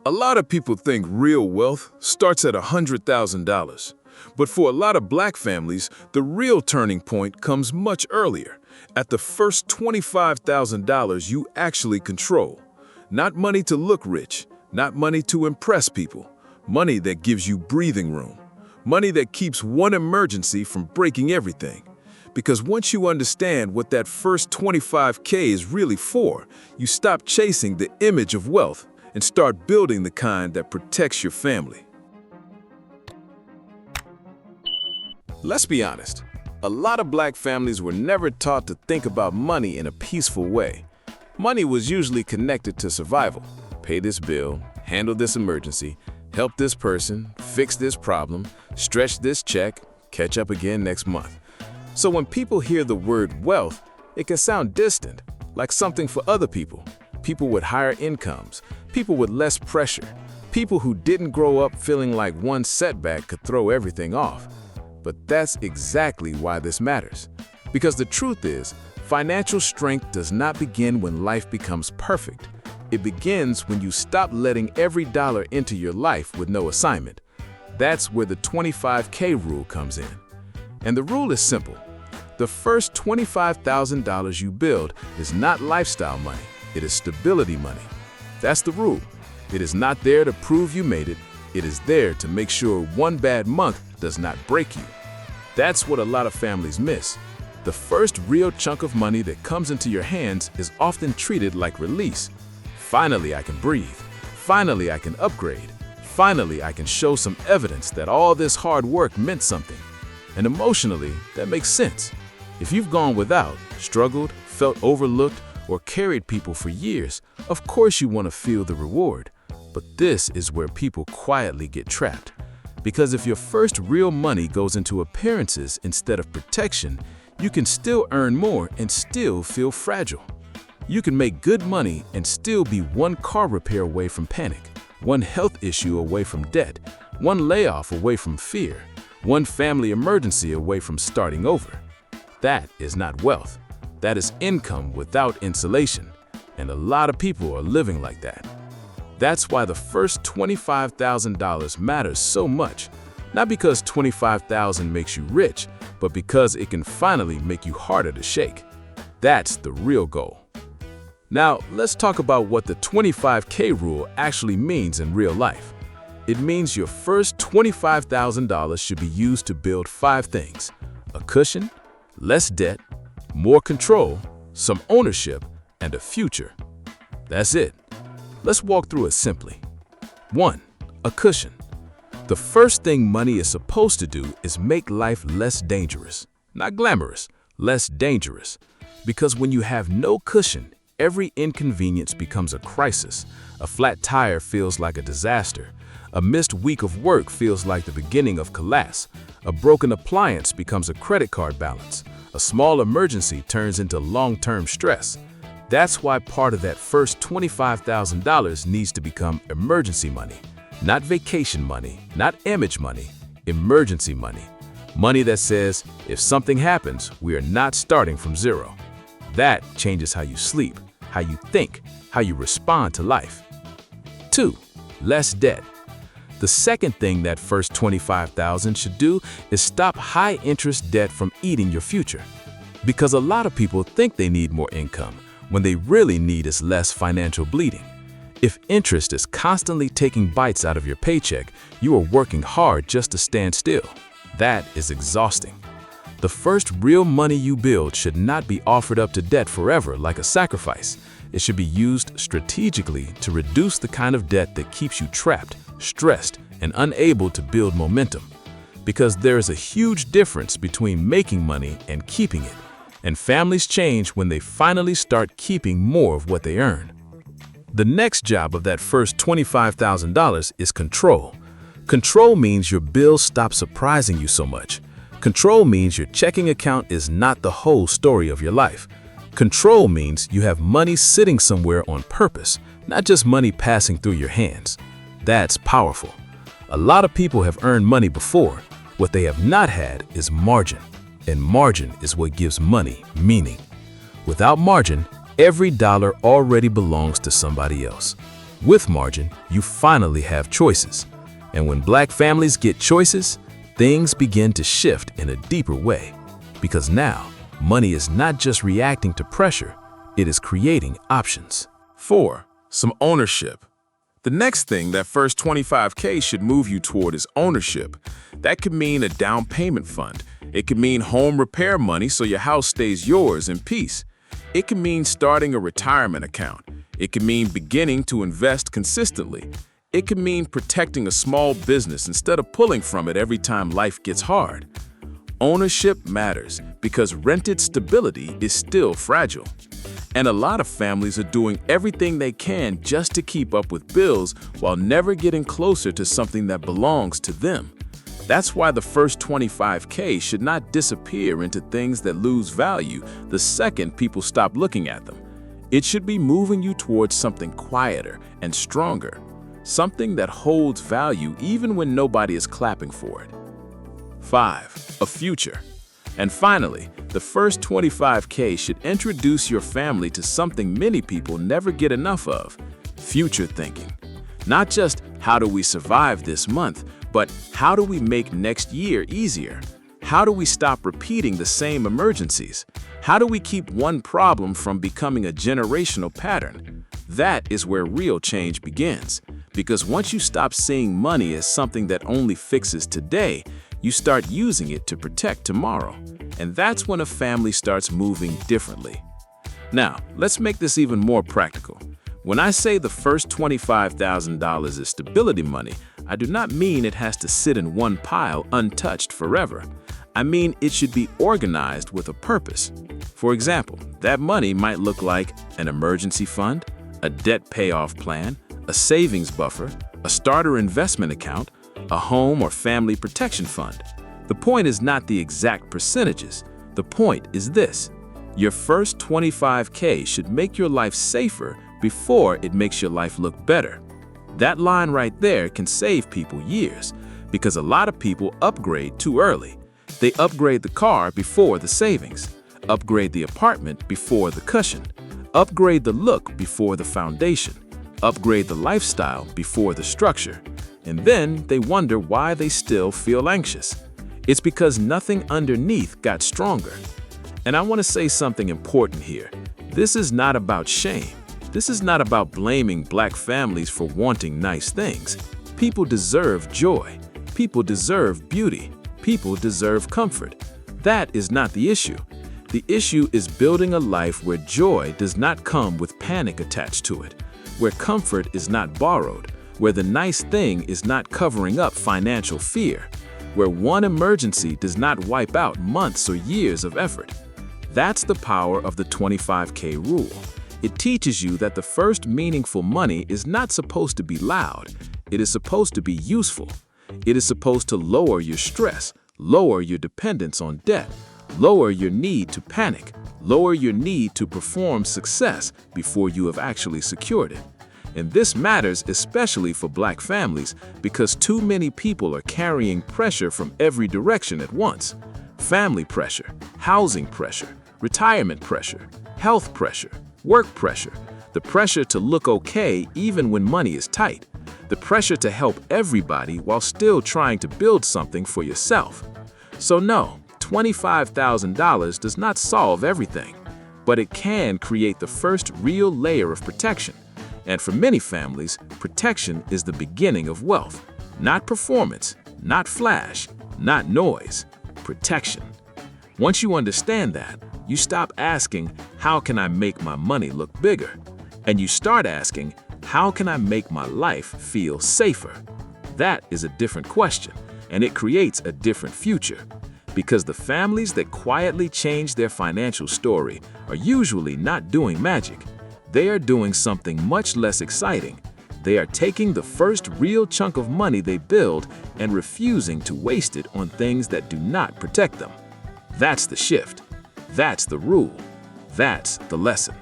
A lot of people think real wealth starts at $100,000. But for a lot of black families, the real turning point comes much earlier, at the first $25,000 you actually control. Not money to look rich, not money to impress people, money that gives you breathing room, money that keeps one emergency from breaking everything. Because once you understand what that first $25K is really for, you stop chasing the image of wealth and start building the kind that protects your family. Let's be honest, a lot of black families were never taught to think about money in a peaceful way. Money was usually connected to survival. Pay this bill, handle this emergency, help this person, fix this problem, stretch this check, catch up again next month. So when people hear the word wealth, it can sound distant, like something for other people. People with higher incomes, people with less pressure, people who didn't grow up feeling like one setback could throw everything off. But that's exactly why this matters. Because the truth is, financial strength does not begin when life becomes perfect. It begins when you stop letting every dollar into your life with no assignment. That's where the 25K rule comes in. And the rule is simple. The first $25,000 you build is not lifestyle money. It is stability money. That's the rule. It is not there to prove you made it. It is there to make sure one bad month does not break you. That's what a lot of families miss. The first real chunk of money that comes into your hands is often treated like release. Finally, I can breathe. Finally, I can upgrade. Finally, I can show some evidence that all this hard work meant something. And emotionally, that makes sense. If you've gone without, struggled, felt overlooked, or carried people for years, of course you want to feel the reward. But this is where people quietly get trapped. Because if your first real money goes into appearances instead of protection, you can still earn more and still feel fragile. You can make good money and still be one car repair away from panic, one health issue away from debt, one layoff away from fear, one family emergency away from starting over. That is not wealth. That is income without insulation, and a lot of people are living like that. That's why the first $25,000 matters so much, not because $25,000 makes you rich, but because it can finally make you harder to shake. That's the real goal. Now, let's talk about what the 25K rule actually means in real life. It means your first $25,000 should be used to build 5 things: a cushion, less debt, more control, some ownership, and a future. That's it. Let's walk through it simply. 1. A cushion. The first thing money is supposed to do is make life less dangerous. Not glamorous, less dangerous. Because when you have no cushion, every inconvenience becomes a crisis. A flat tire feels like a disaster. A missed week of work feels like the beginning of collapse. A broken appliance becomes a credit card balance. A small emergency turns into long-term stress. That's why part of that first $25,000 needs to become emergency money. Not vacation money, not image money, emergency money. Money that says, if something happens, we are not starting from zero. That changes how you sleep, how you think, how you respond to life. 2. Less debt. The second thing that first $25,000 should do is stop high-interest debt from eating your future. Because a lot of people think they need more income, when they really need is less financial bleeding. If interest is constantly taking bites out of your paycheck, you are working hard just to stand still. That is exhausting. The first real money you build should not be offered up to debt forever like a sacrifice. It should be used strategically to reduce the kind of debt that keeps you trapped, stressed, and unable to build momentum. Because there is a huge difference between making money and keeping it. And families change when they finally start keeping more of what they earn. The next job of that first $25,000 is control. Control means your bills stop surprising you so much. Control means your checking account is not the whole story of your life. Control means you have money sitting somewhere on purpose, not just money passing through your hands. That's powerful. A lot of people have earned money before. What they have not had is margin. And margin is what gives money meaning. Without margin, every dollar already belongs to somebody else. With margin, you finally have choices. And when Black families get choices, things begin to shift in a deeper way. Because now, money is not just reacting to pressure, it is creating options. 4. Some ownership. The next thing that first $25K should move you toward is ownership. That could mean a down payment fund. It could mean home repair money so your house stays yours in peace. It could mean starting a retirement account. It could mean beginning to invest consistently. It could mean protecting a small business instead of pulling from it every time life gets hard. Ownership matters because rented stability is still fragile. And a lot of families are doing everything they can just to keep up with bills while never getting closer to something that belongs to them. That's why the first $25K should not disappear into things that lose value the second people stop looking at them. It should be moving you towards something quieter and stronger, something that holds value even when nobody is clapping for it. 5. A future. And finally, the first $25K should introduce your family to something many people never get enough of: future thinking. Not just how do we survive this month, but how do we make next year easier? How do we stop repeating the same emergencies? How do we keep one problem from becoming a generational pattern? That is where real change begins. Because once you stop seeing money as something that only fixes today, you start using it to protect tomorrow. And that's when a family starts moving differently. Now, let's make this even more practical. When I say the first $25,000 is stability money, I do not mean it has to sit in one pile untouched forever. I mean it should be organized with a purpose. For example, that money might look like an emergency fund, a debt payoff plan, a savings buffer, a starter investment account, a home or family protection fund. The point is not the exact percentages. The point is this: your first $25K should make your life safer before it makes your life look better. That line right there can save people years, because a lot of people upgrade too early. They upgrade the car before the savings, upgrade the apartment before the cushion, upgrade the look before the foundation, upgrade the lifestyle before the structure, and then they wonder why they still feel anxious. It's because nothing underneath got stronger. And I want to say something important here. This is not about shame. This is not about blaming Black families for wanting nice things. People deserve joy. People deserve beauty. People deserve comfort. That is not the issue. The issue is building a life where joy does not come with panic attached to it, where comfort is not borrowed, where the nice thing is not covering up financial fear, where one emergency does not wipe out months or years of effort. That's the power of the 25K rule. It teaches you that the first meaningful money is not supposed to be loud. It is supposed to be useful. It is supposed to lower your stress, lower your dependence on debt, lower your need to panic, lower your need to perform success before you have actually secured it. And this matters especially for Black families because too many people are carrying pressure from every direction at once. Family pressure, housing pressure, retirement pressure, health pressure, work pressure, the pressure to look okay even when money is tight, the pressure to help everybody while still trying to build something for yourself. So no, $25,000 does not solve everything, but it can create the first real layer of protection. And for many families, protection is the beginning of wealth. Not performance, not flash, not noise, protection. Once you understand that, you stop asking, how can I make my money look bigger? And you start asking, how can I make my life feel safer? That is a different question, and it creates a different future. Because the families that quietly change their financial story are usually not doing magic. They are doing something much less exciting. They are taking the first real chunk of money they build and refusing to waste it on things that do not protect them. That's the shift. That's the rule. That's the lesson.